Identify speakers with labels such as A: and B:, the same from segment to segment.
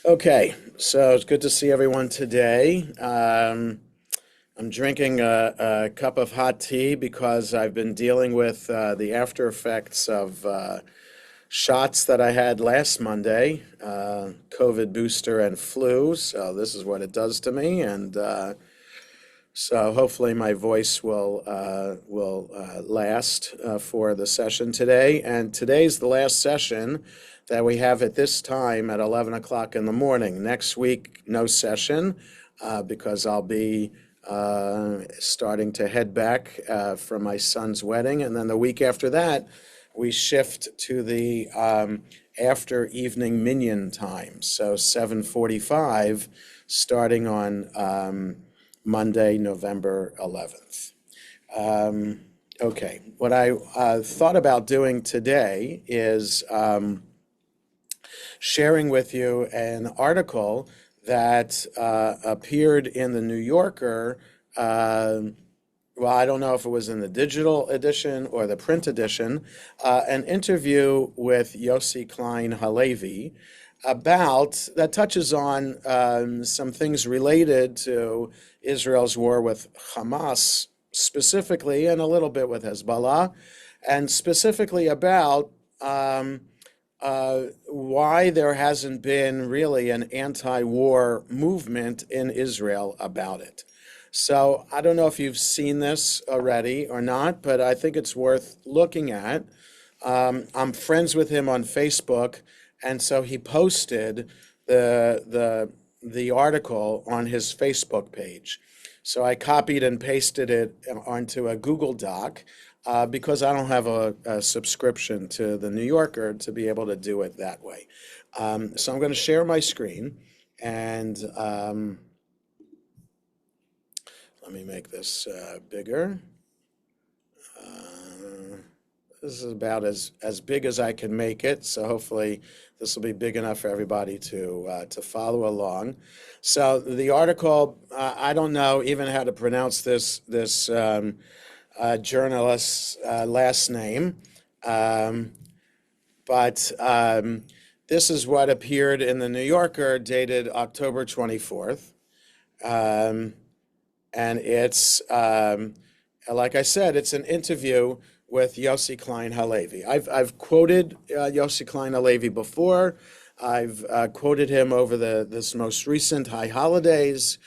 A: Okay, so it's good to see everyone today. I'm drinking a cup of hot tea because I've been dealing with the after effects of shots that I had last Monday, COVID booster and flu. So this is what it does to me, and so hopefully my voice will last for the session today. And today's the last session that we have at this time at 11 o'clock in the morning. Next week, no session because I'll be starting to head back for my son's wedding. And then the week after that, we shift to the after evening minyan time. So 7:45 starting on Monday, November 11th. Okay, what I thought about doing today is sharing with you an article that appeared in the New Yorker. Well, I don't know if it was in the digital edition or the print edition, an interview with Yossi Klein HaLevi that touches on some things related to Israel's war with Hamas specifically, and a little bit with Hezbollah, and specifically about why there hasn't been really an anti-war movement in Israel about it. So I don't know if you've seen this already or not, but I think it's worth looking at. I'm friends with him on Facebook, and so he posted the article on his Facebook page. So I copied and pasted it onto a Google Doc because I don't have a subscription to the New Yorker to be able to do it that way. So I'm going to share my screen, and let me make this bigger. This is about as big as I can make it, so hopefully this will be big enough for everybody to follow along. So the article, I don't know even how to pronounce this journalist's last name, but this is what appeared in the New Yorker dated October 24th. And it's, like I said, it's an interview with Yossi Klein HaLevi. I've quoted Yossi Klein HaLevi before. I've quoted him over this most recent high holidays.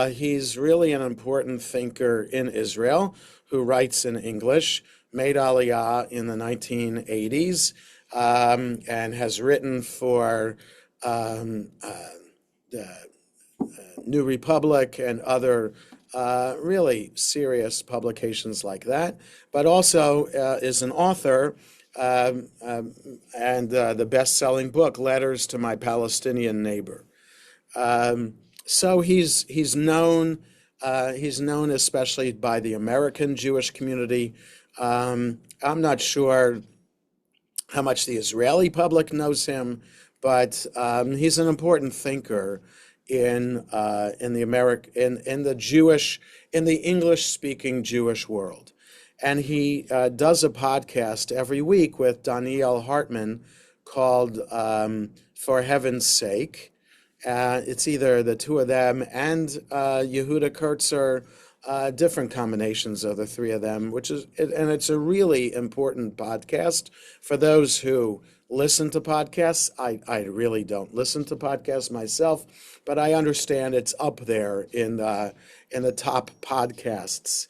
A: He's really an important thinker in Israel who writes in English, made Aliyah in the 1980s, and has written for the New Republic and other really serious publications like that, but also is an author and the best-selling book, Letters to My Palestinian Neighbor. So he's known especially by the American Jewish community. I'm not sure how much the Israeli public knows him, but he's an important thinker in the English-speaking Jewish world. And he does a podcast every week with Daniel Hartman called For Heaven's Sake. It's either the two of them and Yehuda Kurtzer, different combinations of the three of them, and it's a really important podcast for those who listen to podcasts. I really don't listen to podcasts myself, but I understand it's up there in the top podcasts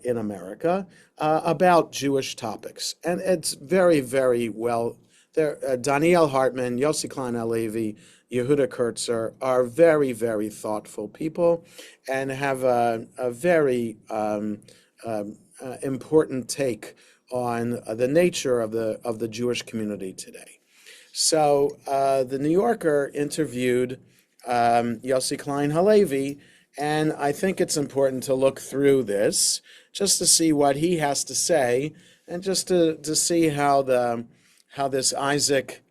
A: in America about Jewish topics, and it's very, very well. Daniel Hartman, Yossi Klein HaLevi, Yehuda Kurtzer are very, very thoughtful people and have a very important take on the nature of the Jewish community today. So the New Yorker interviewed Yossi Klein HaLevi, and I think it's important to look through this just to see what he has to say, and just to see how this Isaac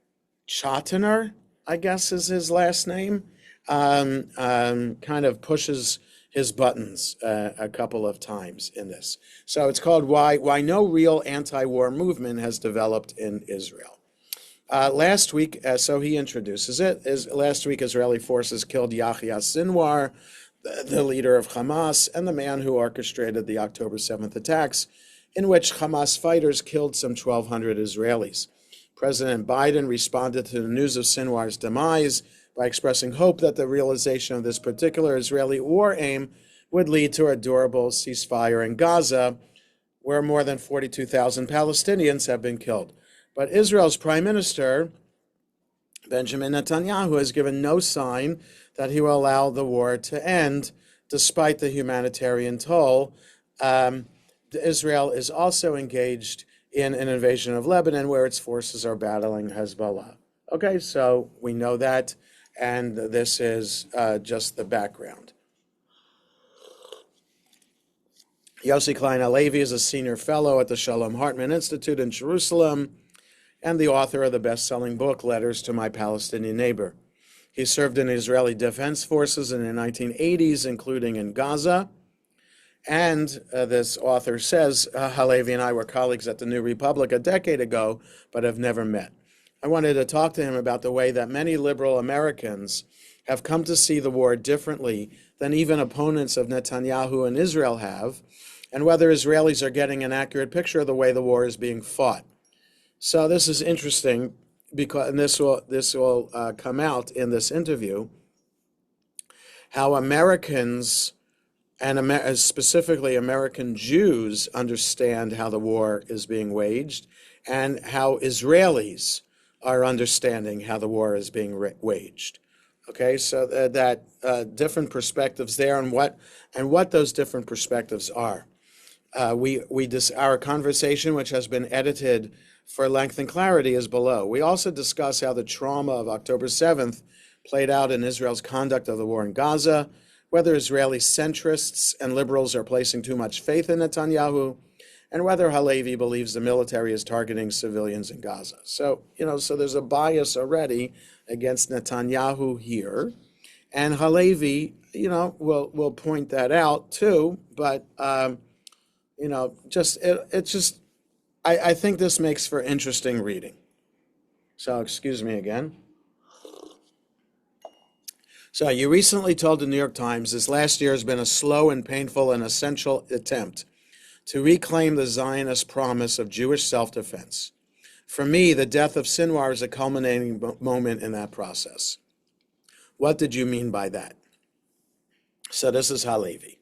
A: Chotiner, I guess is his last name, kind of pushes his buttons a couple of times in this. So it's called Why No Real Anti-War Movement Has Developed in Israel. Last week, so he introduces it, last week Israeli forces killed Yahya Sinwar, the leader of Hamas, and the man who orchestrated the October 7th attacks, in which Hamas fighters killed some 1,200 Israelis. President Biden responded to the news of Sinwar's demise by expressing hope that the realization of this particular Israeli war aim would lead to a durable ceasefire in Gaza, where more than 42,000 Palestinians have been killed. But Israel's Prime Minister, Benjamin Netanyahu, has given no sign that he will allow the war to end, despite the humanitarian toll. Israel is also engaged in an invasion of Lebanon, where its forces are battling Hezbollah. Okay, so we know that, and this is just the background. Yossi Klein HaLevi is a senior fellow at the Shalom Hartman Institute in Jerusalem and the author of the best-selling book, Letters to My Palestinian Neighbor. He served in Israeli Defense Forces in the 1980s, including in Gaza. And this author says, HaLevi and I were colleagues at the New Republic a decade ago, but have never met. I wanted to talk to him about the way that many liberal Americans have come to see the war differently than even opponents of Netanyahu and Israel have, and whether Israelis are getting an accurate picture of the way the war is being fought. So this is interesting, because, and this will come out in this interview, how Americans, and specifically American Jews, understand how the war is being waged, and how Israelis are understanding how the war is being waged. Okay, so that different perspectives there, and what those different perspectives are. Our conversation, which has been edited for length and clarity, is below. We also discuss how the trauma of October 7th played out in Israel's conduct of the war in Gaza, whether Israeli centrists and liberals are placing too much faith in Netanyahu, and whether HaLevi believes the military is targeting civilians in Gaza. So, so there's a bias already against Netanyahu here, and HaLevi, will point that out too, but, I think this makes for interesting reading. So, excuse me again. So you recently told the New York Times this last year has been a slow and painful and essential attempt to reclaim the Zionist promise of Jewish self-defense. For me, the death of Sinwar is a culminating moment in that process. What did you mean by that? So this is HaLevi.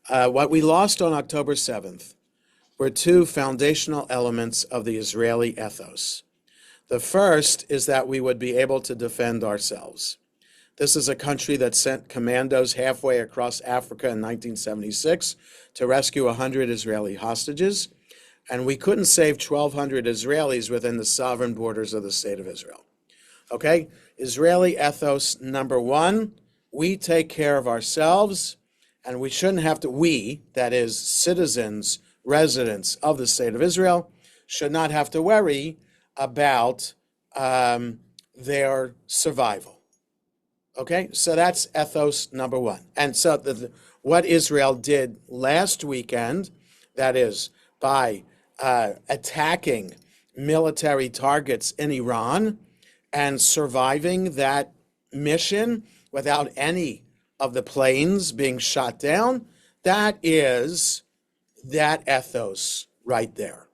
A: What we lost on October 7th were two foundational elements of the Israeli ethos. The first is that we would be able to defend ourselves. This is a country that sent commandos halfway across Africa in 1976 to rescue 100 Israeli hostages, and we couldn't save 1,200 Israelis within the sovereign borders of the state of Israel. Okay? Israeli ethos number one, we take care of ourselves, and we shouldn't have to, we, that is citizens, residents of the state of Israel, should not have to worry about their survival. Okay, so that's ethos number one. And so what Israel did last weekend, that is by attacking military targets in Iran and surviving that mission without any of the planes being shot down, that is that ethos right there.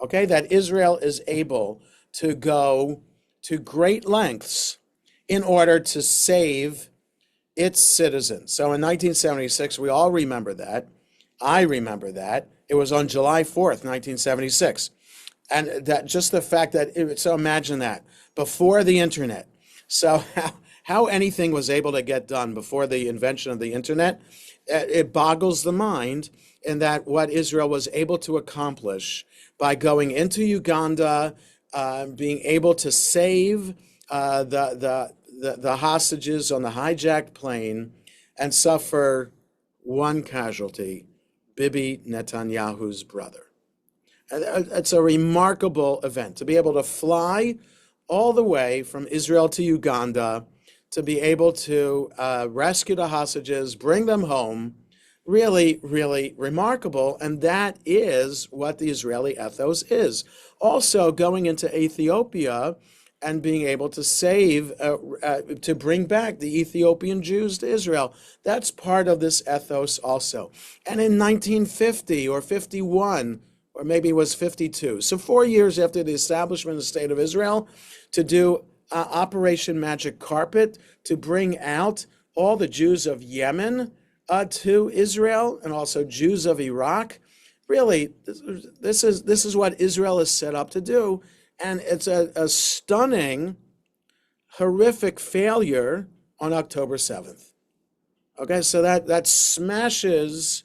A: Okay, that Israel is able to go to great lengths in order to save its citizens. So in 1976, we all remember that. I remember that. It was on July 4th, 1976. And that just the fact that, so imagine that, before the internet. So how anything was able to get done before the invention of the internet, it boggles the mind in that what Israel was able to accomplish by going into Uganda, being able to save the hostages on the hijacked plane and suffer one casualty, Bibi Netanyahu's brother. It's a remarkable event to be able to fly all the way from Israel to Uganda, to be able to rescue the hostages, bring them home. Really, really remarkable. And that is what the Israeli ethos is. Also, going into Ethiopia and being able to save, to bring back the Ethiopian Jews to Israel. That's part of this ethos also. And in 1950 or 51, or maybe it was 52, so 4 years after the establishment of the State of Israel, to do Operation Magic Carpet, to bring out all the Jews of Yemen to Israel, and also Jews of Iraq. Really, this is what Israel is set up to do. And it's a stunning, horrific failure on October 7th. Okay, so that smashes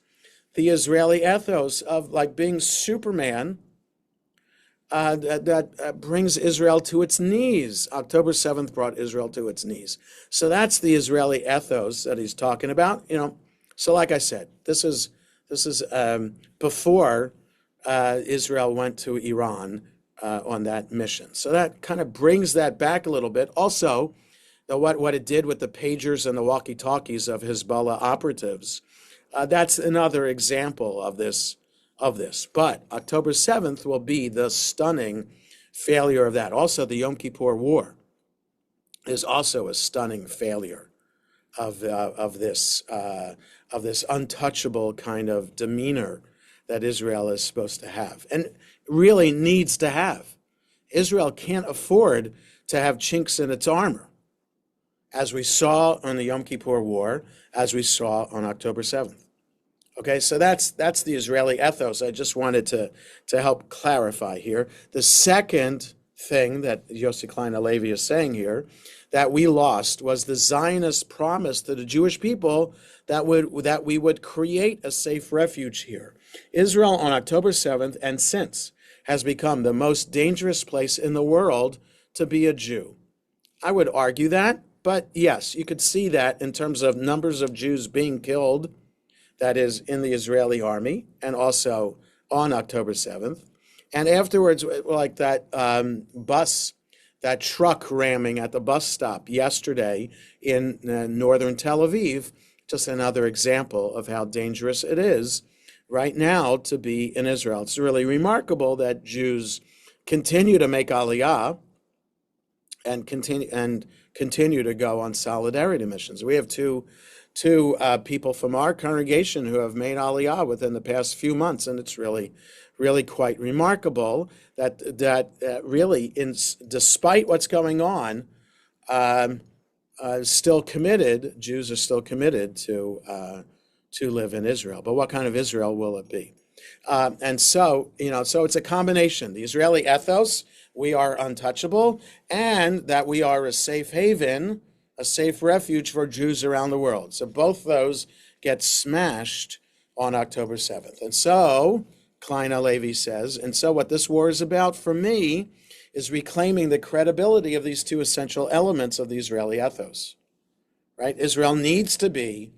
A: the Israeli ethos of like being Superman, that brings Israel to its knees. October 7th brought Israel to its knees. So that's the Israeli ethos that he's talking about. So like I said, this is before Israel went to Iran on that mission. So that kind of brings that back a little bit. Also, what it did with the pagers and the walkie-talkies of Hezbollah operatives, that's another example of this. But October 7th will be the stunning failure of that. Also, the Yom Kippur War is also a stunning failure of this untouchable kind of demeanor that Israel is supposed to have and really needs to have. Israel can't afford to have chinks in its armor, as we saw on the Yom Kippur War, as we saw on October 7th. Okay, so that's the Israeli ethos. I just wanted to help clarify here. The second thing that Yossi Klein HaLevi is saying here that we lost was the Zionist promise to the Jewish people that we would create a safe refuge here. Israel on October 7th and since has become the most dangerous place in the world to be a Jew. I would argue that, but yes, you could see that in terms of numbers of Jews being killed, that is in the Israeli army, and also on October 7th. And afterwards, like that that truck ramming at the bus stop yesterday in northern Tel Aviv, just another example of how dangerous it is right now to be in Israel. It's really remarkable that Jews continue to make Aliyah and continue to go on solidarity missions. We have two people from our congregation who have made Aliyah within the past few months, and it's really quite remarkable that really, despite what's going on, still committed. Jews are still committed to live in Israel. But what kind of Israel will it be? And so it's a combination. The Israeli ethos, we are untouchable, and that we are a safe haven, a safe refuge for Jews around the world. So both those get smashed on October 7th. And so, Klein HaLevi says, and so what this war is about for me is reclaiming the credibility of these two essential elements of the Israeli ethos, right? Israel needs to be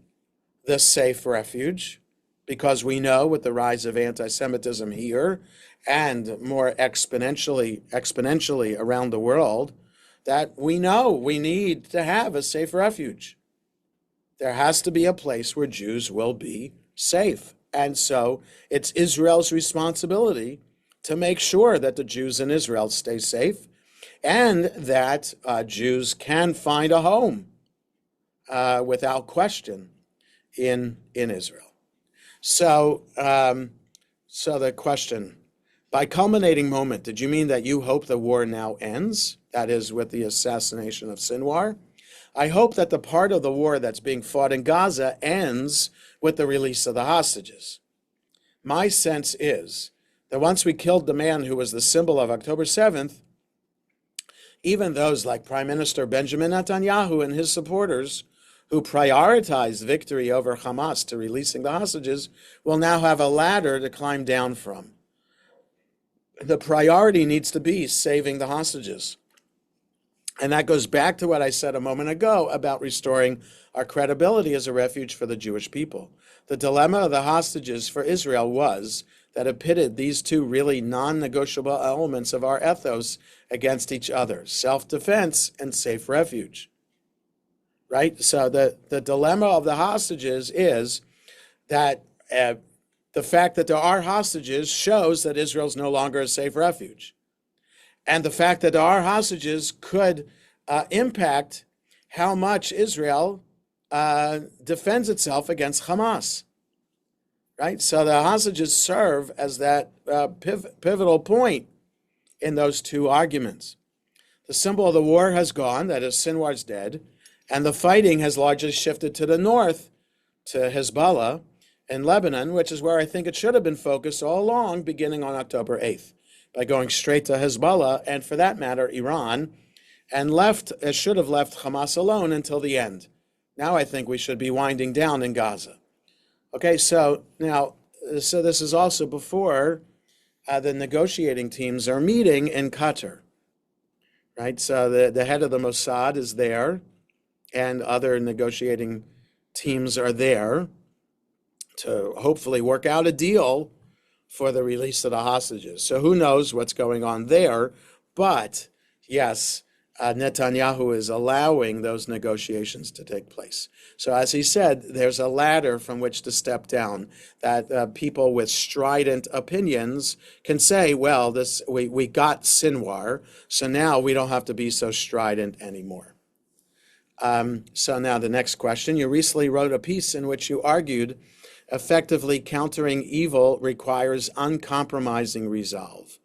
A: the safe refuge because we know with the rise of anti-Semitism here and more exponentially around the world, that we know we need to have a safe refuge. There has to be a place where Jews will be safe. And so it's Israel's responsibility to make sure that the Jews in Israel stay safe and that Jews can find a home without question in Israel. So the question, by culminating moment, did you mean that you hope the war now ends? That is, with the assassination of Sinwar? I hope that the part of the war that's being fought in Gaza ends with the release of the hostages. My sense is that once we killed the man who was the symbol of October 7th, even those like Prime Minister Benjamin Netanyahu and his supporters who prioritized victory over Hamas to releasing the hostages will now have a ladder to climb down from. The priority needs to be saving the hostages. And that goes back to what I said a moment ago about restoring our credibility as a refuge for the Jewish people. The dilemma of the hostages for Israel was that it pitted these two really non-negotiable elements of our ethos against each other, self-defense and safe refuge, right? So the dilemma of the hostages is that the fact that there are hostages shows that Israel's no longer a safe refuge. And the fact that there are hostages could impact how much Israel defends itself against Hamas, right? So the hostages serve as that pivotal point in those two arguments. The symbol of the war has gone, that is, Sinwar's dead, and the fighting has largely shifted to the north, to Hezbollah in Lebanon, which is where I think it should have been focused all along, beginning on October 8th, by going straight to Hezbollah, and for that matter, Iran, and should have left Hamas alone until the end. Now I think we should be winding down in Gaza. Okay, so this is also before the negotiating teams are meeting in Qatar, right? So the head of the Mossad is there, and other negotiating teams are there to hopefully work out a deal for the release of the hostages. So who knows what's going on there, but yes, Netanyahu is allowing those negotiations to take place. So as he said, there's a ladder from which to step down, that people with strident opinions can say, well, we got Sinwar, so now we don't have to be so strident anymore. So now the next question. You recently wrote a piece in which you argued effectively countering evil requires uncompromising resolve.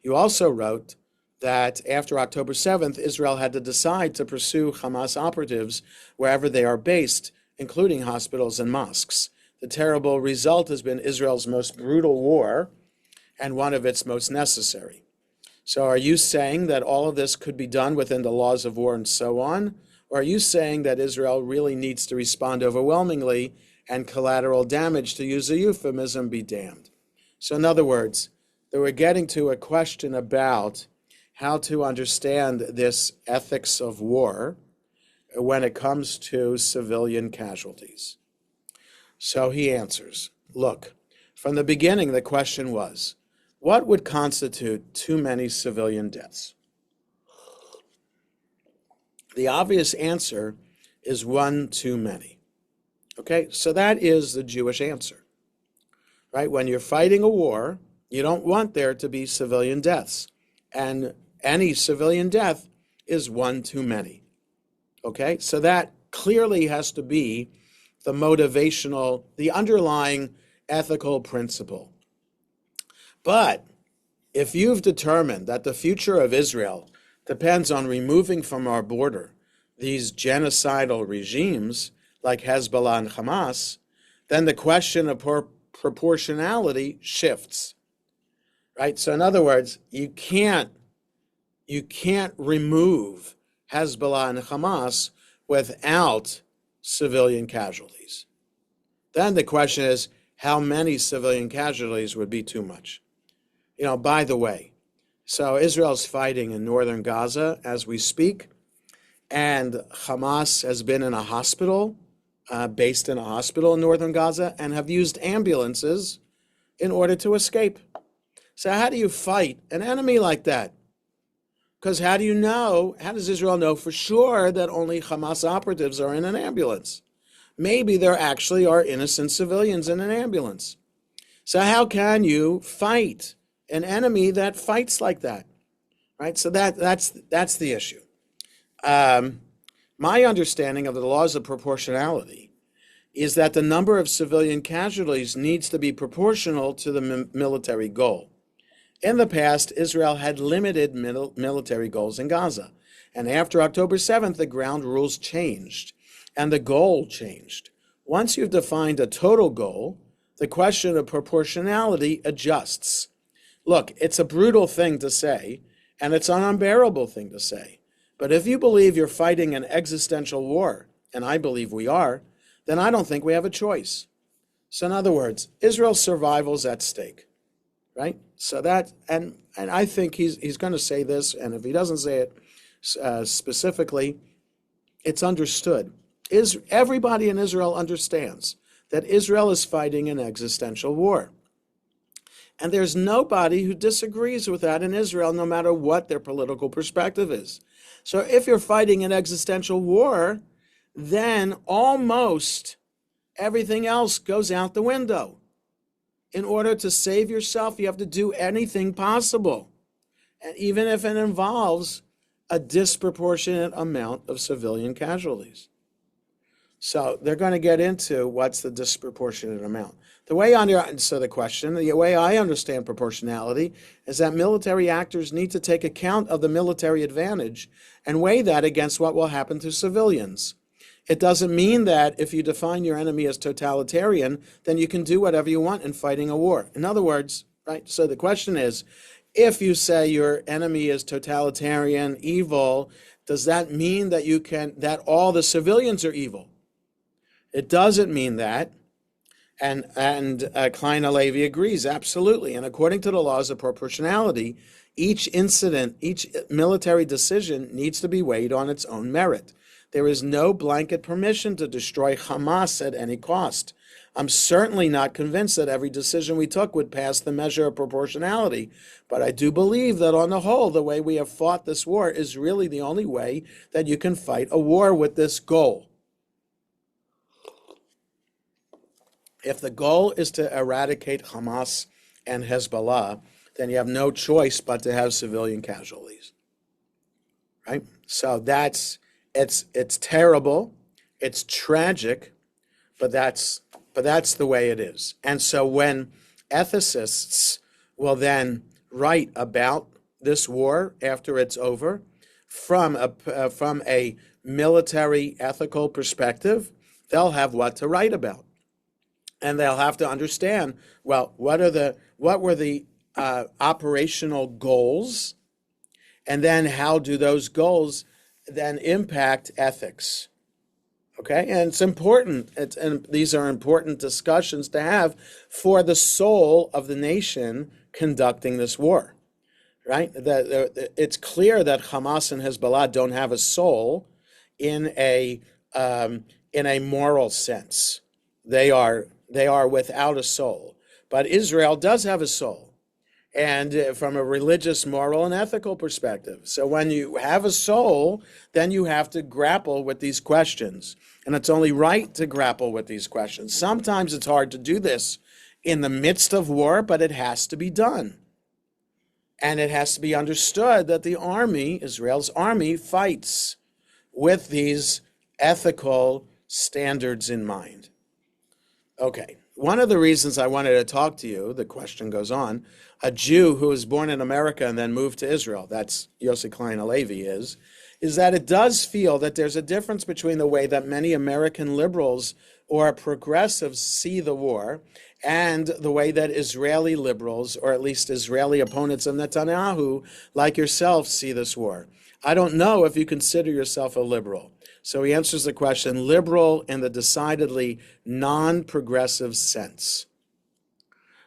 A: You also wrote that after October 7th, Israel had to decide to pursue Hamas operatives wherever they are based, including hospitals and mosques. The terrible result has been Israel's most brutal war and one of its most necessary. So are you saying that all of this could be done within the laws of war and so on? Or are you saying that Israel really needs to respond overwhelmingly and collateral damage, to use a euphemism, be damned? So in other words, they were getting to a question about how to understand this ethics of war when it comes to civilian casualties. So he answers, look, from the beginning the question was, what would constitute too many civilian deaths? The obvious answer is one too many. Okay, so that is the Jewish answer, right? When you're fighting a war, you don't want there to be civilian deaths. And any civilian death is one too many. Okay, so that clearly has to be the underlying ethical principle. But if you've determined that the future of Israel depends on removing from our border these genocidal regimes like Hezbollah and Hamas, then the question of proportionality shifts, right? So in other words, you can't remove Hezbollah and Hamas without civilian casualties. Then the question is, how many civilian casualties would be too much? By the way, so Israel's fighting in northern Gaza as we speak, and Hamas has been in a hospital, based in a hospital in northern Gaza, and have used ambulances in order to escape. So how do you fight an enemy like that? Because how does Israel know for sure that only Hamas operatives are in an ambulance? Maybe there actually are innocent civilians in an ambulance. So how can you fight an enemy that fights like that? Right? So that's the issue. My understanding of the laws of proportionality is that the number of civilian casualties needs to be proportional to the military goal. In the past, Israel had limited military goals in Gaza. And after October 7th, the ground rules changed and the goal changed. Once you've defined a total goal, the question of proportionality adjusts. Look, it's a brutal thing to say, and it's an unbearable thing to say. But if you believe you're fighting an existential war, and I believe we are, then I don't think we have a choice. So in other words, Israel's survival is at stake. Right? So that, and I think he's going to say this, and if he doesn't say it specifically, it's understood. Everybody in Israel understands that Israel is fighting an existential war. And there's nobody who disagrees with that in Israel, no matter what their political perspective is. So if you're fighting an existential war, then almost everything else goes out the window. In order to save yourself, you have to do anything possible. and even if it involves a disproportionate amount of civilian casualties. So they're going to get into what's the disproportionate amount. The way I answer the question, the way I understand proportionality is that military actors need to take account of the military advantage and weigh that against what will happen to civilians. It doesn't mean that if you define your enemy as totalitarian, then you can do whatever you want in fighting a war. In other words, right? So the question is, if you say your enemy is totalitarian, evil, does that mean that that all the civilians are evil? It doesn't mean that. And Klein HaLevi agrees, absolutely. And according to the laws of proportionality, each incident, each military decision needs to be weighed on its own merit. There is no blanket permission to destroy Hamas at any cost. I'm certainly not convinced that every decision we took would pass the measure of proportionality, but I do believe that on the whole, the way we have fought this war is really the only way that you can fight a war with this goal. If the goal is to eradicate Hamas and Hezbollah, then you have no choice but to have civilian casualties, right? So it's terrible, it's tragic, but that's the way it is. And so when ethicists will then write about this war after it's over from a military ethical perspective, they'll have what to write about. And they'll have to understand, well, what were the operational goals, and then how do those goals then impact ethics? Okay, and it's important. And these are important discussions to have for the soul of the nation conducting this war, right? It's clear that Hamas and Hezbollah don't have a soul in a moral sense. They are without a soul. But Israel does have a soul, and from a religious, moral, and ethical perspective. So when you have a soul, then you have to grapple with these questions. And it's only right to grapple with these questions. Sometimes it's hard to do this in the midst of war, but it has to be done. And it has to be understood that the army, Israel's army, fights with these ethical standards in mind. Okay, one of the reasons I wanted to talk to you, the question goes on, a Jew who was born in America and then moved to Israel, that's Yossi Klein HaLevi is that it does feel that there's a difference between the way that many American liberals or progressives see the war and the way that Israeli liberals, or at least Israeli opponents of Netanyahu, like yourself, see this war. I don't know if you consider yourself a liberal. So he answers the question, liberal in the decidedly non-progressive sense.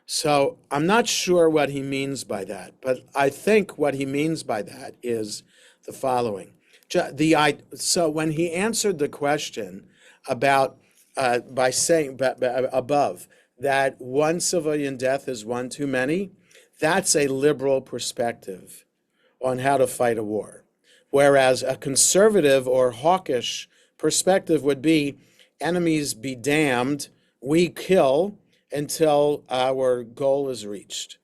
A: So I'm not sure what he means by that, but I think what he means by that is the following. So when he answered the question about, by saying above, that one civilian death is one too many, that's a liberal perspective on how to fight a war. Whereas a conservative or hawkish perspective would be, enemies be damned, we kill until our goal is reached.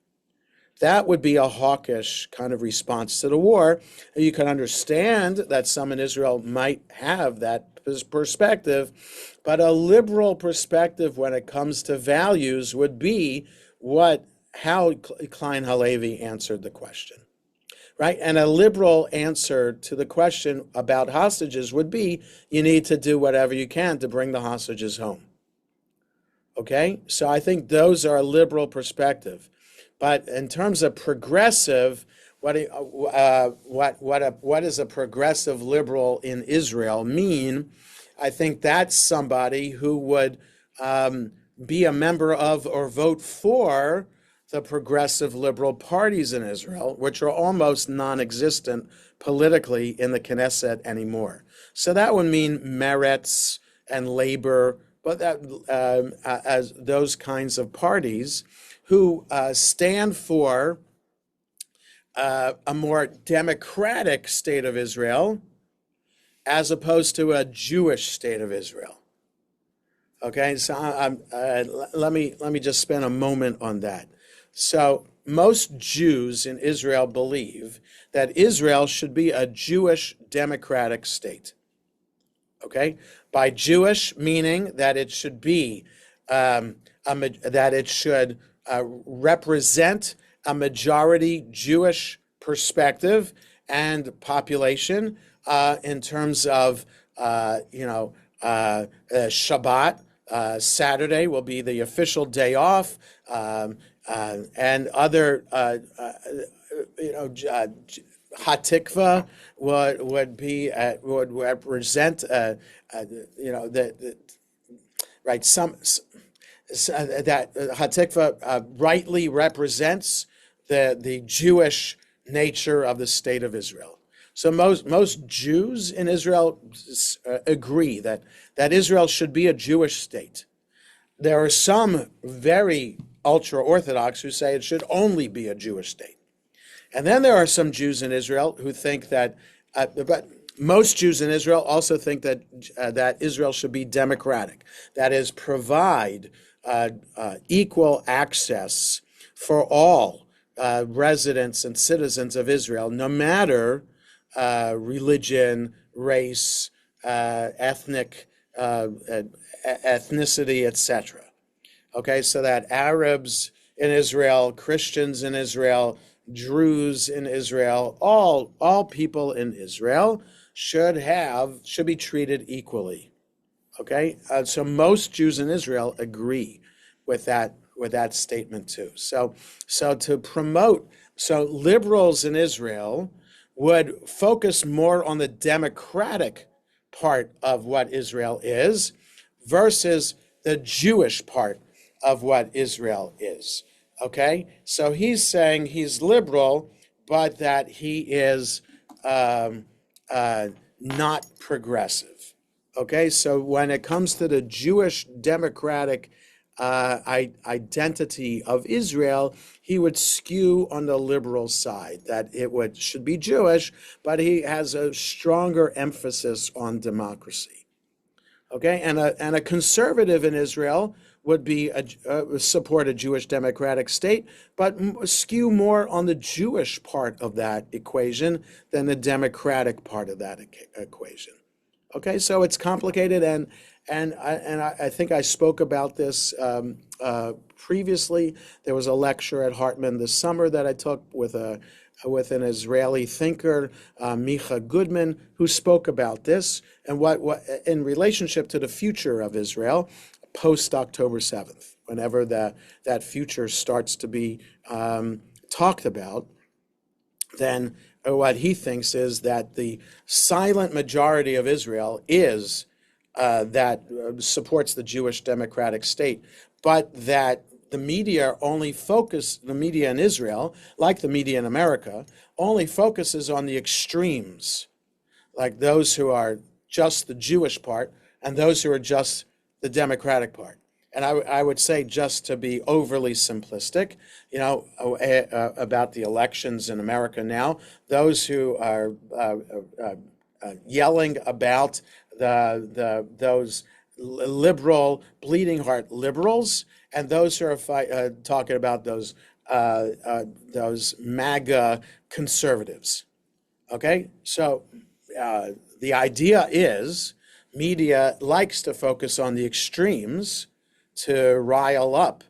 A: That would be a hawkish kind of response to the war. You can understand that some in Israel might have that perspective, but a liberal perspective when it comes to values would be how Klein HaLevi answered the question. Right? And a liberal answer to the question about hostages would be, you need to do whatever you can to bring the hostages home. Okay? So I think those are a liberal perspective. But in terms of progressive, what does a progressive liberal in Israel mean? I think that's somebody who would be a member of or vote for the progressive liberal parties in Israel, which are almost non-existent politically in the Knesset anymore. So that would mean Meretz and Labor, but as those kinds of parties who stand for a more democratic state of Israel as opposed to a Jewish state of Israel. Okay, so let me just spend a moment on that. So most Jews in Israel believe that Israel should be a Jewish democratic state. Okay, by Jewish meaning that it should be that it should represent a majority Jewish perspective and population in terms of Shabbat. Saturday will be the official day off, and other Hatikva would represent right that Hatikva rightly represents the Jewish nature of the state of Israel. So most Jews in Israel agree that Israel should be a Jewish state. There are some very ultra-Orthodox who say it should only be a Jewish state. And then there are some Jews in Israel who think that, but most Jews in Israel also think that Israel should be democratic. That is, provide equal access for all residents and citizens of Israel, no matter religion, race, ethnicity, etc. Okay, so that Arabs in Israel, Christians in Israel, Druze in Israel, all people in Israel should be treated equally. Okay, so most Jews in Israel agree with that statement too. So liberals in Israel would focus more on the democratic part of what Israel is versus the Jewish part of what Israel is. Okay, so he's saying he's liberal, but that he is not progressive. Okay, so when it comes to the Jewish democratic identity of Israel, he would skew on the liberal side, that it should be Jewish, but he has a stronger emphasis on democracy. Okay, and a conservative in Israel would be support a Jewish democratic state, but skew more on the Jewish part of that equation than the democratic part of that equation. Okay, so it's complicated, and I think I spoke about this previously. There was a lecture at Hartman this summer that I took with an Israeli thinker, Micha Goodman, who spoke about this and what in relationship to the future of Israel post October 7th, whenever that future starts to be talked about. Then what he thinks is that the silent majority of Israel is that supports the Jewish democratic state, but that the media in Israel, like the media in America, only focuses on the extremes, like those who are just the Jewish part and those who are just the democratic part. And I would say, just to be overly simplistic, about the elections in America now, those who are yelling about those liberal, bleeding heart liberals, and those who are talking about those MAGA conservatives. Okay, so the idea is media likes to focus on the extremes to rile up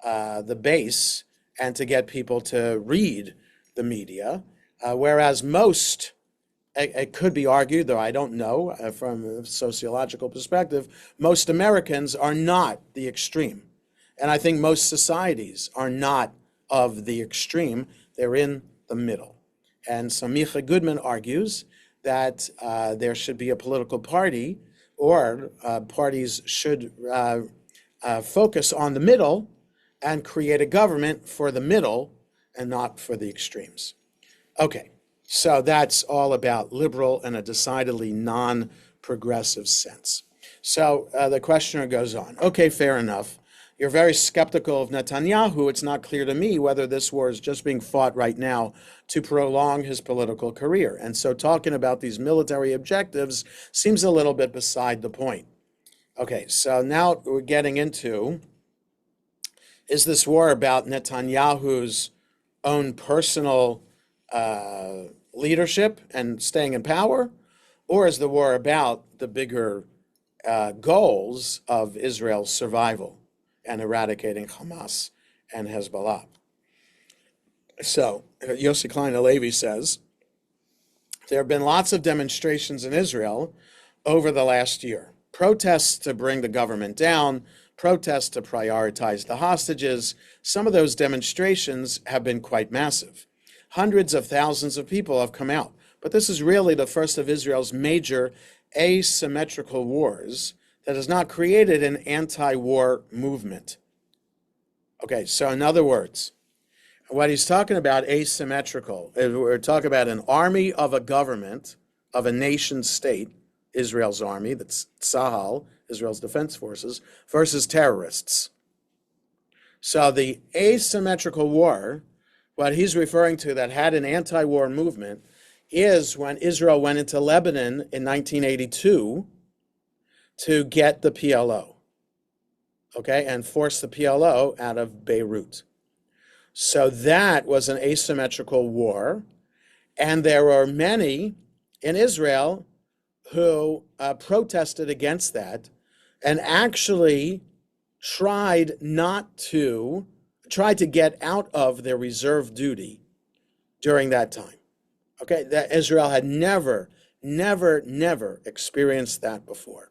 A: the base and to get people to read the media, whereas most, it could be argued, though I don't know from a sociological perspective, most Americans are not the extreme. And I think most societies are not of the extreme. They're in the middle. And so Micha Goodman argues that there should be a political party, or parties should focus on the middle and create a government for the middle and not for the extremes. Okay, so that's all about liberal in a decidedly non-progressive sense. So the questioner goes on. Okay, fair enough. You're very skeptical of Netanyahu. It's not clear to me whether this war is just being fought right now to prolong his political career. And so talking about these military objectives seems a little bit beside the point. Okay, so now we're getting into, is this war about Netanyahu's own personal leadership and staying in power, or is the war about the bigger goals of Israel's survival and eradicating Hamas and Hezbollah? So, Yossi Klein HaLevi says, there have been lots of demonstrations in Israel over the last year. Protests to bring the government down, protests to prioritize the hostages. Some of those demonstrations have been quite massive. Hundreds of thousands of people have come out. But this is really the first of Israel's major asymmetrical wars that has not created an anti-war movement. Okay, so in other words, what he's talking about, asymmetrical, we're talking about an army of a government, of a nation state, Israel's army, that's Tzahal, Israel's defense forces, versus terrorists. So the asymmetrical war, what he's referring to that had an anti-war movement, is when Israel went into Lebanon in 1982 to get the PLO, okay, and force the PLO out of Beirut. So that was an asymmetrical war, and there were many in Israel who protested against that and actually tried to get out of their reserve duty during that time. Okay, that Israel had never experienced that before.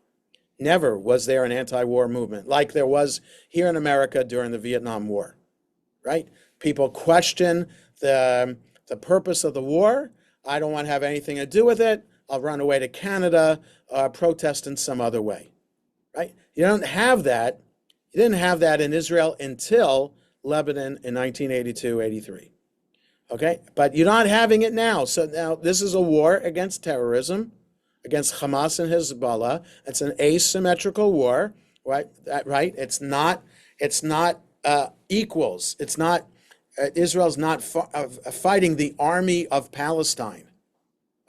A: Never was there an anti-war movement like there was here in America during the Vietnam War, right? People question the purpose of the war. I don't want to have anything to do with it. I'll run away to Canada, protest in some other way, right? You don't have that. You didn't have that in Israel until Lebanon in 1982-83. Okay, but you're not having it now. So now this is a war against terrorism, against Hamas and Hezbollah. It's an asymmetrical war, right? Right? It's not equals. It's not. Israel's not fighting the army of Palestine.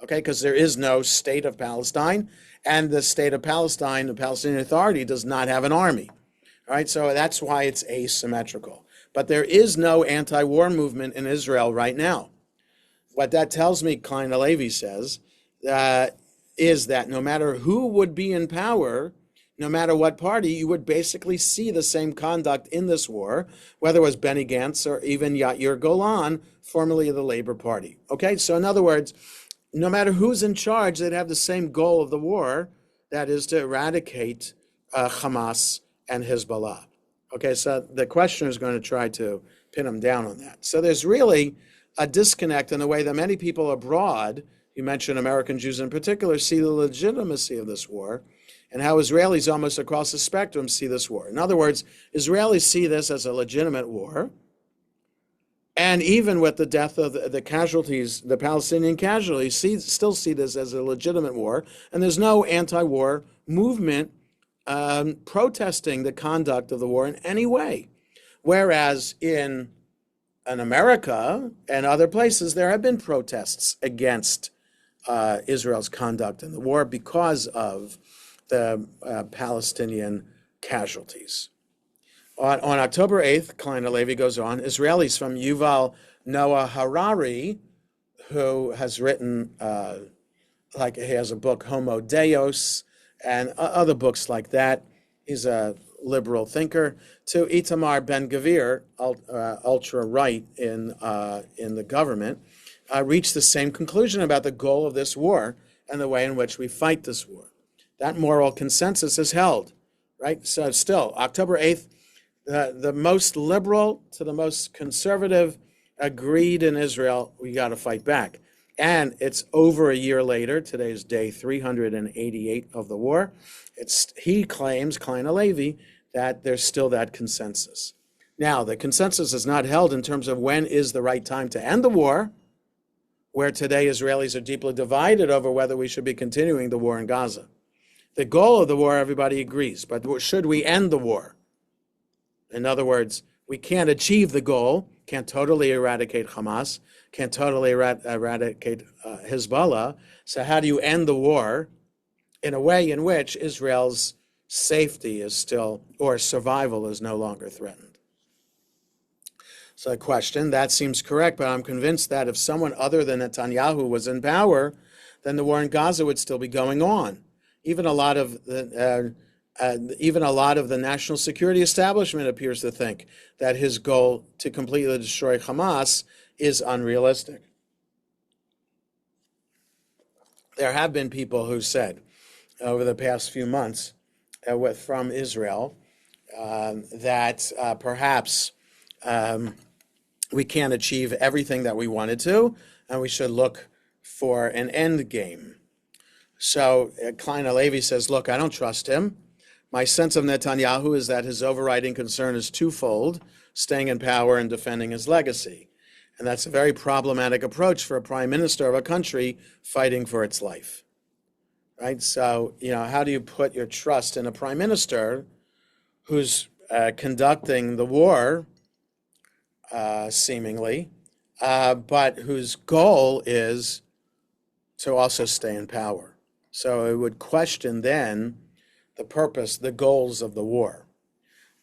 A: Okay, because there is no state of Palestine, and the state of Palestine, the Palestinian Authority, does not have an army. All right, so that's why it's asymmetrical. But there is no anti-war movement in Israel right now. What that tells me, Klein HaLevi says, is that no matter who would be in power, no matter what party, you would basically see the same conduct in this war, whether it was Benny Gantz or even Yair Golan, formerly of the Labor Party. Okay, so in other words, no matter who's in charge, they'd have the same goal of the war, that is to eradicate Hamas and Hezbollah. Okay, so the questioner is going to try to pin them down on that. So there's really a disconnect in the way that many people abroad, you mentioned American Jews in particular, see the legitimacy of this war, and how Israelis almost across the spectrum see this war. In other words, Israelis see this as a legitimate war, and even with the death of the casualties, the Palestinian casualties, still see this as a legitimate war, and there's no anti-war movement protesting the conduct of the war in any way. Whereas in America and other places, there have been protests against Israel's conduct in the war because of the Palestinian casualties. On October 8th, Klein HaLevi goes on, Israelis from Yuval Noah Harari, who has written, he has a book, Homo Deus, and other books like that. He's a liberal thinker. To Itamar Ben-Gvir, ultra-right in the government, reached the same conclusion about the goal of this war and the way in which we fight this war. That moral consensus is held, right? So still, October 8th, the most liberal to the most conservative agreed in Israel, we got to fight back. And it's over a year later. Today is day 388 of the war. He claims, Klein HaLevi, that there's still that consensus. Now, the consensus is not held in terms of when is the right time to end the war, where today Israelis are deeply divided over whether we should be continuing the war in Gaza. The goal of the war, everybody agrees, but should we end the war? In other words, we can't achieve the goal, can't totally eradicate Hamas, can't totally eradicate Hezbollah. So how do you end the war in a way in which Israel's safety is still, or survival is no longer threatened? So the question, that seems correct, but I'm convinced that if someone other than Netanyahu was in power, then the war in Gaza would still be going on. Even a lot of the national security establishment appears to think that his goal to completely destroy Hamas is unrealistic. There have been people who said over the past few months from Israel that perhaps we can't achieve everything that we wanted to, and we should look for an end game. So Klein HaLevi says, look, I don't trust him. My sense of Netanyahu is that his overriding concern is twofold: staying in power and defending his legacy. And that's a very problematic approach for a prime minister of a country fighting for its life, right? So, how do you put your trust in a prime minister who's conducting the war, seemingly, but whose goal is to also stay in power? So it would question then the purpose, the goals of the war.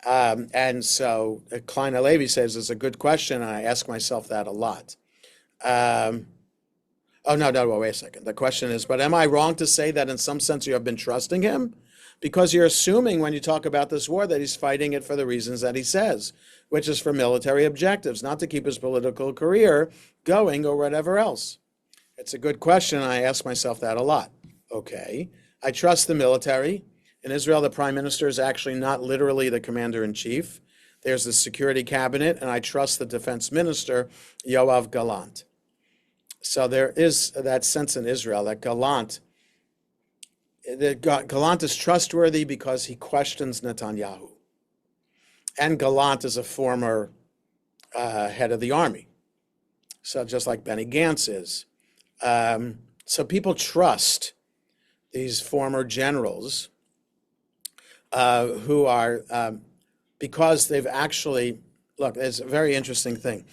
A: And so Klein HaLevi says it's a good question, and I ask myself that a lot. Oh, no, wait a second. The question is, but am I wrong to say that in some sense you have been trusting him? Because you're assuming when you talk about this war that he's fighting it for the reasons that he says, which is for military objectives, not to keep his political career going or whatever else. It's a good question, and I ask myself that a lot. Okay, I trust the military. In Israel, the prime minister is actually not literally the commander-in-chief. There's the security cabinet, and I trust the defense minister, Yoav Gallant. So there is that sense in Israel that Gallant is trustworthy because he questions Netanyahu. And Gallant is a former head of the army, so just like Benny Gantz is. So people trust these former generals who are, because they've actually, look, it's a very interesting thing,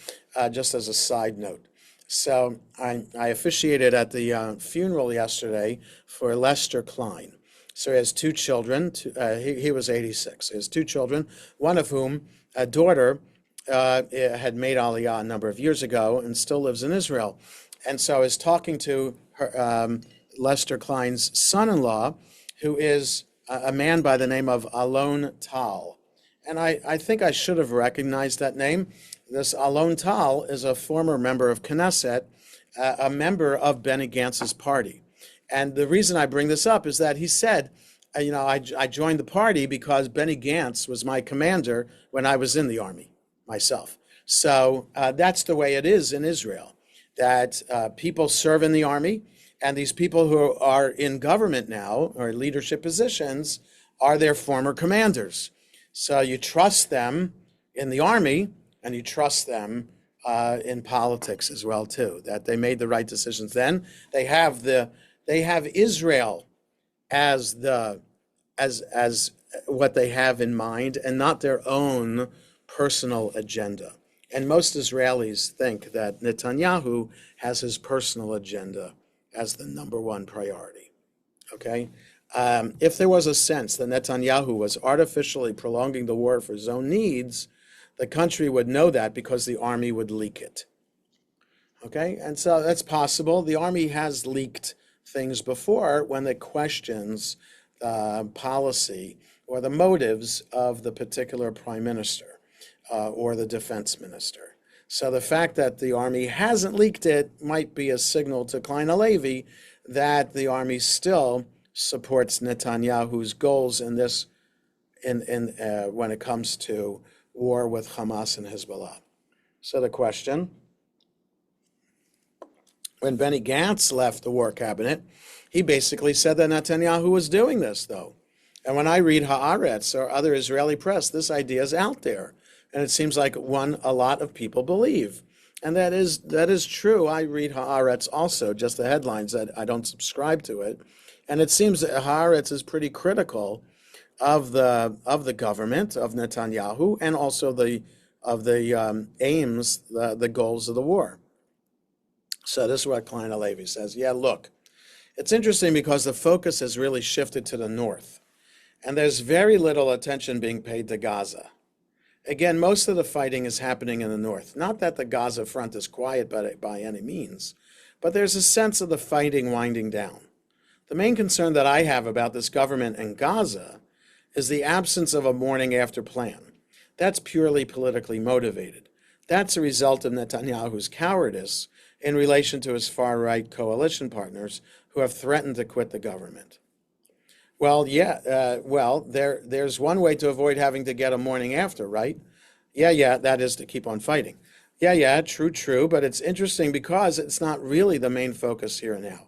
A: just as a side note. So I officiated at the funeral yesterday for Lester Klein. So he has two children. He was 86. He has two children, one of whom, a daughter, had made Aliyah a number of years ago and still lives in Israel. And so I was talking to her, Lester Klein's son-in-law, who is a man by the name of Alon Tal. And I think I should have recognized that name. This Alon Tal is a former member of Knesset, a member of Benny Gantz's party. And the reason I bring this up is that he said, I joined the party because Benny Gantz was my commander when I was in the army myself. So that's the way it is in Israel, that people serve in the army. And these people who are in government now, or leadership positions, are their former commanders. So you trust them in the army, and you trust them in politics as well too. That they made the right decisions then. They have Israel as what they have in mind, and not their own personal agenda. And most Israelis think that Netanyahu has his personal agenda as the number one priority, okay? If there was a sense that Netanyahu was artificially prolonging the war for his own needs, the country would know that because the army would leak it, okay? And so that's possible. The army has leaked things before when it questions the policy or the motives of the particular prime minister or the defense minister. So the fact that the army hasn't leaked it might be a signal to Klein HaLevi that the army still supports Netanyahu's goals in this, when it comes to war with Hamas and Hezbollah. So the question, when Benny Gantz left the war cabinet, he basically said that Netanyahu was doing this, though. And when I read Haaretz or other Israeli press, this idea is out there. And it seems like one a lot of people believe. And that is true. I read Haaretz also, just the headlines. That I don't subscribe to it. And it seems that Haaretz is pretty critical of the government, of Netanyahu, and also of the aims, the goals of the war. So this is what Klein HaLevi says. Yeah, look, it's interesting because the focus has really shifted to the north. And there's very little attention being paid to Gaza. Again, most of the fighting is happening in the north. Not that the Gaza front is quiet by any means, but there's a sense of the fighting winding down. The main concern that I have about this government in Gaza is the absence of a morning after plan. That's purely politically motivated. That's a result of Netanyahu's cowardice in relation to his far-right coalition partners who have threatened to quit the government. Well, there's one way to avoid having to get a morning after, right? Yeah, that is to keep on fighting. Yeah, true, but it's interesting because it's not really the main focus here and now.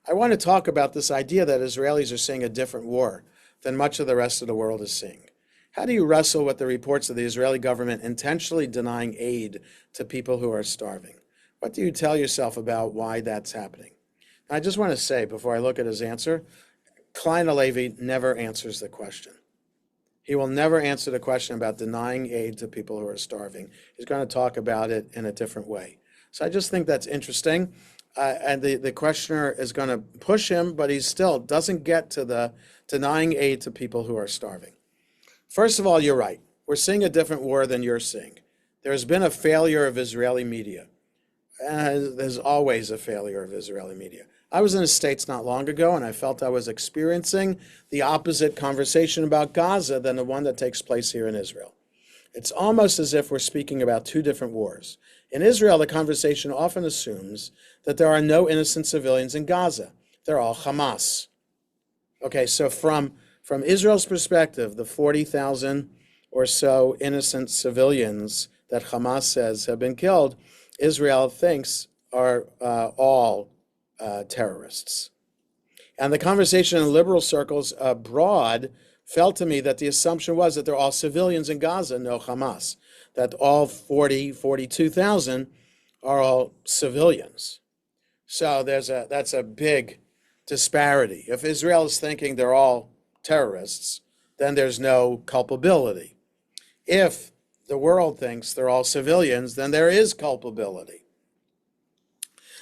A: I want to talk about this idea that Israelis are seeing a different war than much of the rest of the world is seeing. How do you wrestle with the reports of the Israeli government intentionally denying aid to people who are starving? What do you tell yourself about why that's happening? I just want to say, before I look at his answer, Klein HaLevi never answers the question. He will never answer the question about denying aid to people who are starving. He's going to talk about it in a different way. So I just think that's interesting. And the questioner is going to push him, but he still doesn't get to the denying aid to people who are starving. First of all, you're right. We're seeing a different war than you're seeing. There's been a failure of Israeli media. There's always a failure of Israeli media. I was in the States not long ago, and I felt I was experiencing the opposite conversation about Gaza than the one that takes place here in Israel. It's almost as if we're speaking about two different wars. In Israel, the conversation often assumes that there are no innocent civilians in Gaza. They're all Hamas. Okay, so from Israel's perspective, the 40,000 or so innocent civilians that Hamas says have been killed, Israel thinks are all terrorists. And the conversation in liberal circles abroad felt to me that the assumption was that they're all civilians in Gaza, no Hamas, that all 42,000 are all civilians. So that's a big disparity. If Israel is thinking they're all terrorists, then there's no culpability. If the world thinks they're all civilians, then there is culpability.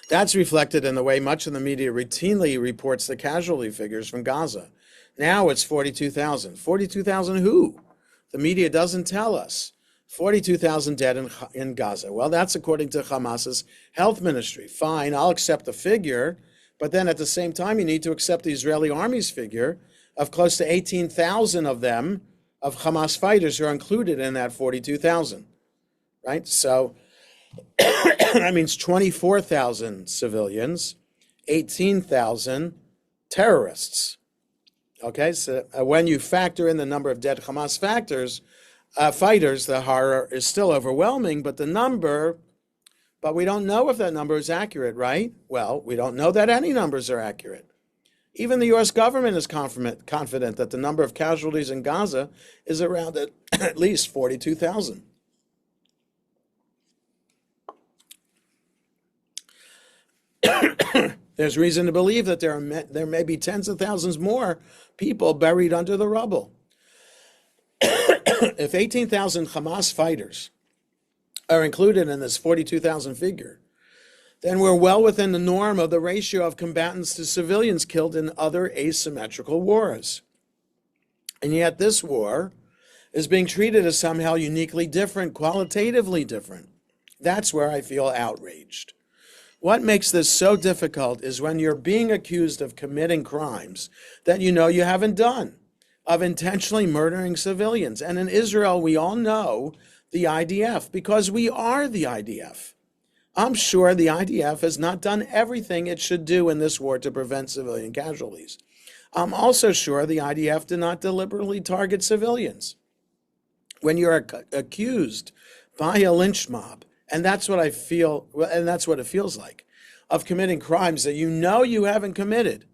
A: That's reflected in the way much of the media routinely reports the casualty figures from Gaza. Now it's 42,000. 42,000 who? The media doesn't tell us. 42,000 dead in Gaza. Well, that's according to Hamas's health ministry. Fine, I'll accept the figure, but then at the same time, you need to accept the Israeli army's figure of close to 18,000 of them, of Hamas fighters who are included in that 42,000, right? So that means 24,000 civilians, 18,000 terrorists. Okay, so when you factor in the number of dead Hamas fighters, the horror is still overwhelming, but we don't know if that number is accurate, right? Well, we don't know that any numbers are accurate. Even the U.S. government is confident that the number of casualties in Gaza is around at least 42,000. There's reason to believe that there may be tens of thousands more people buried under the rubble. If 18,000 Hamas fighters are included in this 42,000 figure, then we're well within the norm of the ratio of combatants to civilians killed in other asymmetrical wars. And yet this war is being treated as somehow uniquely different, qualitatively different. That's where I feel outraged. What makes this so difficult is when you're being accused of committing crimes that you know you haven't done, of intentionally murdering civilians. And in Israel, we all know the IDF because we are the IDF. I'm sure the IDF has not done everything it should do in this war to prevent civilian casualties. I'm also sure the IDF did not deliberately target civilians. When you're accused by a lynch mob, and that's what I feel, and that's what it feels like, of committing crimes that you know you haven't committed,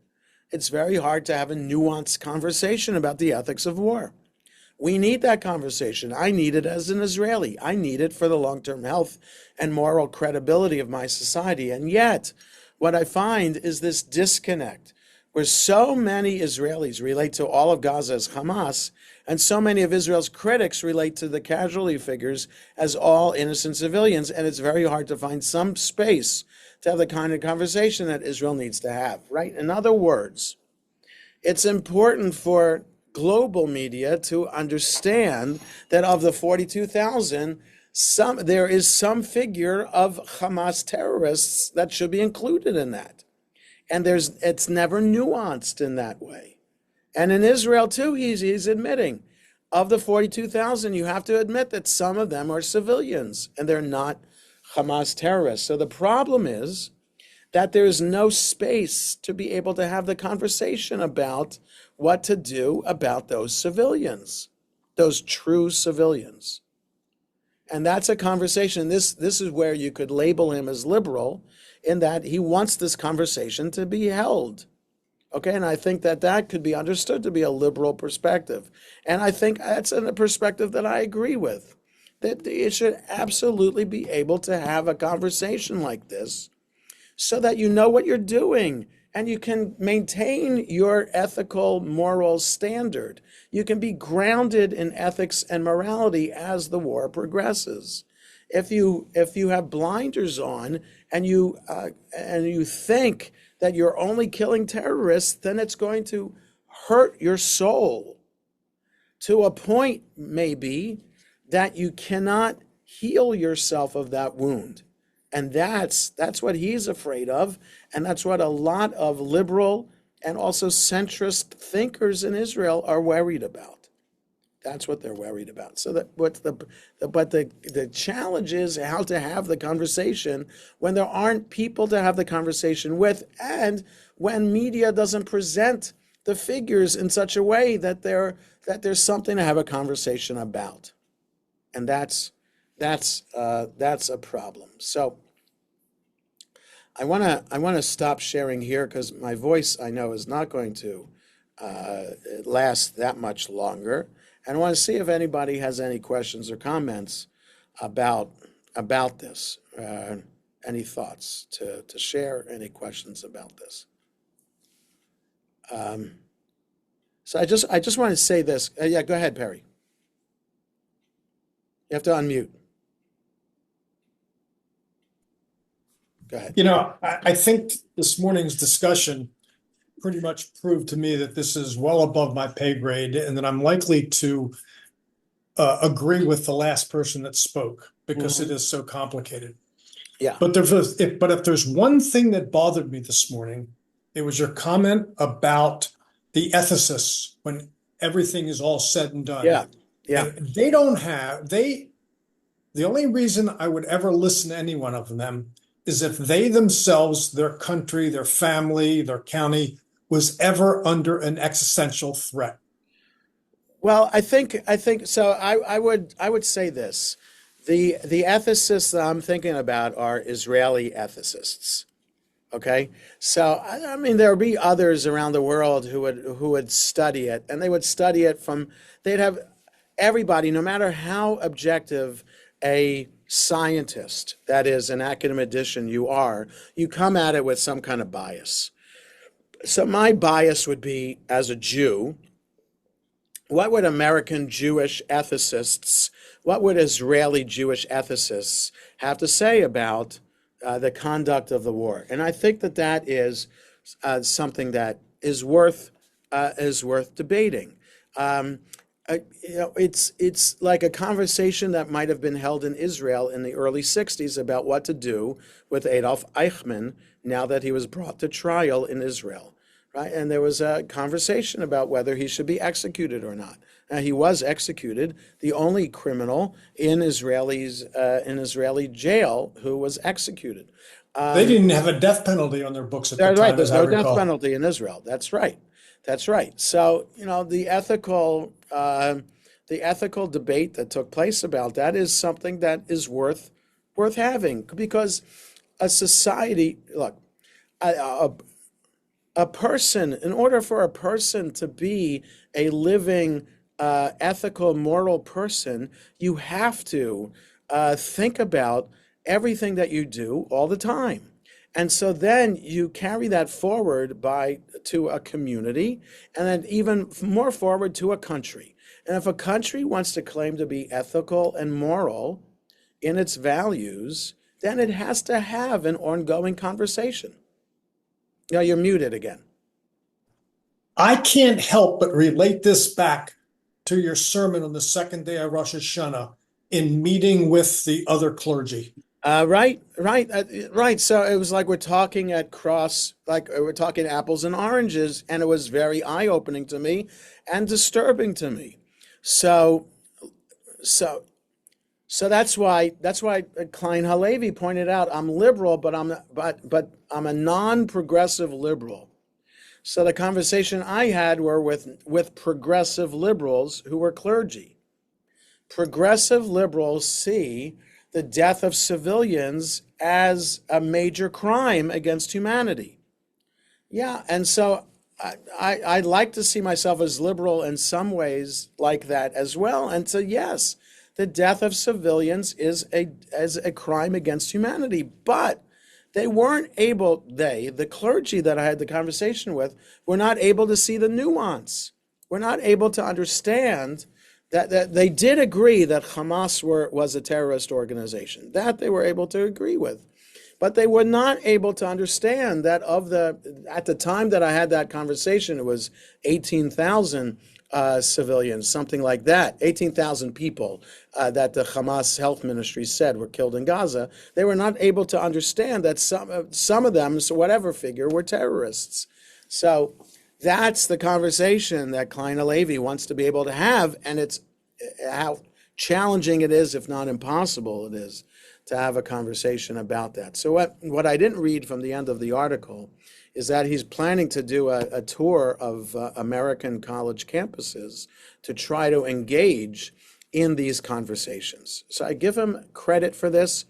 A: it's very hard to have a nuanced conversation about the ethics of war. We need that conversation. I need it as an Israeli. I need it for the long-term health and moral credibility of my society. And yet, what I find is this disconnect where so many Israelis relate to all of Gaza as Hamas, and so many of Israel's critics relate to the casualty figures as all innocent civilians, and it's very hard to find some space to have the kind of conversation that Israel needs to have, right? In other words, it's important for global media to understand that of the 42,000, there is some figure of Hamas terrorists that should be included in that. And it's never nuanced in that way. And in Israel too, he's admitting of the 42,000, you have to admit that some of them are civilians and they're not Hamas terrorists. So the problem is that there's no space to be able to have the conversation about what to do about those civilians, those true civilians. And that's a conversation. This is where you could label him as liberal, in that he wants this conversation to be held. Okay, and I think that could be understood to be a liberal perspective. And I think that's a perspective that I agree with, that it should absolutely be able to have a conversation like this so that you know what you're doing and you can maintain your ethical, moral standard. You can be grounded in ethics and morality as the war progresses. If you have blinders on and you think that you're only killing terrorists, then it's going to hurt your soul to a point, maybe, that you cannot heal yourself of that wound. And that's what he's afraid of, and that's what a lot of liberal and also centrist thinkers in Israel are worried about. That's what they're worried about. So the challenge is how to have the conversation when there aren't people to have the conversation with, and when media doesn't present the figures in such a way that there's something to have a conversation about, and that's a problem. So I want to stop sharing here because my voice, I know, is not going to last that much longer. And I want to see if anybody has any questions or comments about this. Any thoughts to share? Any questions about this? So I just want to say this. Yeah, go ahead, Perry. You have to unmute. Go ahead.
B: I think this morning's discussion pretty much proved to me that this is well above my pay grade, and that I'm likely to agree with the last person that spoke because it is so complicated.
A: Yeah.
B: But if there's one thing that bothered me this morning, it was your comment about the ethicists when everything is all said and done.
A: Yeah. Yeah.
B: And the only reason I would ever listen to any one of them is if they themselves, their country, their family, their county was ever under an existential threat.
A: Well, I think so. I would say this: the ethicists that I'm thinking about are Israeli ethicists. Okay, so I mean there would be others around the world who would study it, and they would study it they'd have everybody, no matter how objective a scientist, that is an academician you come at it with some kind of bias. So my bias would be, as a Jew, what would American Jewish ethicists, what would Israeli Jewish ethicists have to say about the conduct of the war? And I think that is something that is worth debating. It's like a conversation that might have been held in Israel in the early 60s about what to do with Adolf Eichmann now that he was brought to trial in Israel, right? And there was a conversation about whether he should be executed or not. Now, he was executed, the only criminal in Israeli jail who was executed.
B: They didn't have a death penalty on their books at the time,
A: right. There's no
B: death
A: penalty in Israel. That's right. That's right. So, the ethical debate that took place about that is something that is worth having, because a society, look, a person, in order for a person to be a living, ethical, moral person, you have to think about everything that you do all the time. And so then you carry that forward to a community, and then even more forward to a country. And if a country wants to claim to be ethical and moral in its values, then it has to have an ongoing conversation. You're muted again.
B: I can't help but relate this back to your sermon on the second day of Rosh Hashanah in meeting with the other clergy.
A: Right. So it was like we're talking at cross, like we're talking apples and oranges, and it was very eye-opening to me and disturbing to me. So, so, so that's why Klein HaLevi pointed out I'm liberal, but I'm a non-progressive liberal. So the conversation I had were with progressive liberals who were clergy. Progressive liberals see the death of civilians as a major crime against humanity. Yeah, and so I'd like to see myself as liberal in some ways like that as well. And so yes, the death of civilians is a crime against humanity. But they weren't able, the clergy that I had the conversation with, were not able to see the nuance. We're not able to understand that they did agree that Hamas was a terrorist organization. That they were able to agree with. But they were not able to understand that at the time that I had that conversation, it was 18,000 civilians, something like that, 18,000 people that the Hamas health ministry said were killed in Gaza. They were not able to understand that some of them, so whatever figure, were terrorists. So that's the conversation that Klein HaLevi wants to be able to have, and it's how challenging it is, if not impossible it is, to have a conversation about that. So what I didn't read from the end of the article is that he's planning to do a tour of American college campuses to try to engage in these conversations. So I give him credit for this.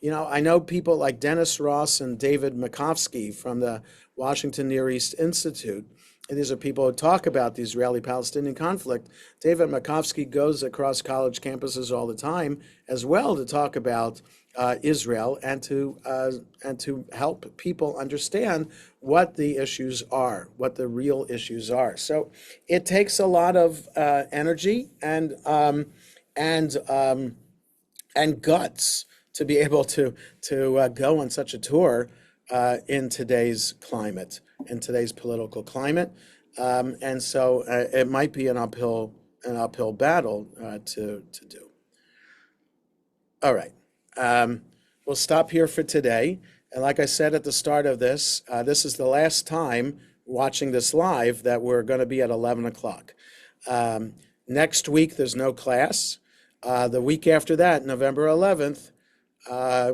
A: You know, I know people like Dennis Ross and David Makovsky from the Washington Near East Institute. And these are people who talk about the Israeli-Palestinian conflict. David Makovsky goes across college campuses all the time as well to talk about Israel and to help people understand what the issues are, what the real issues are. So it takes a lot of energy and guts to be able to go on such a tour in today's climate, in today's political climate, and so it might be an uphill battle to do. All right, we'll stop here for today. And like I said at the start of this, this is the last time watching this live that we're going to be at 11 o'clock. Next week, there's no class. The week after that, November 11th,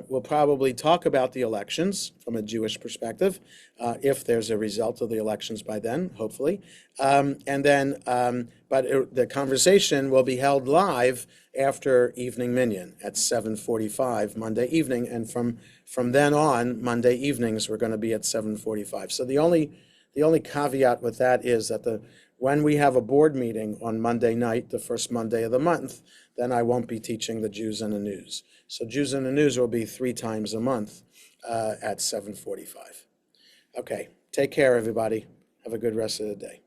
A: we'll probably talk about the elections from a Jewish perspective, if there's a result of the elections by then, hopefully. But the conversation will be held live after evening minyan at 7:45 Monday evening, and from then on, Monday evenings we're going to be at 7:45. So the only caveat with that is that when we have a board meeting on Monday night, the first Monday of the month, then I won't be teaching the Jews and the News. So Jews and the News will be 3 times a month at 7:45. Okay, take care, everybody. Have a good rest of the day.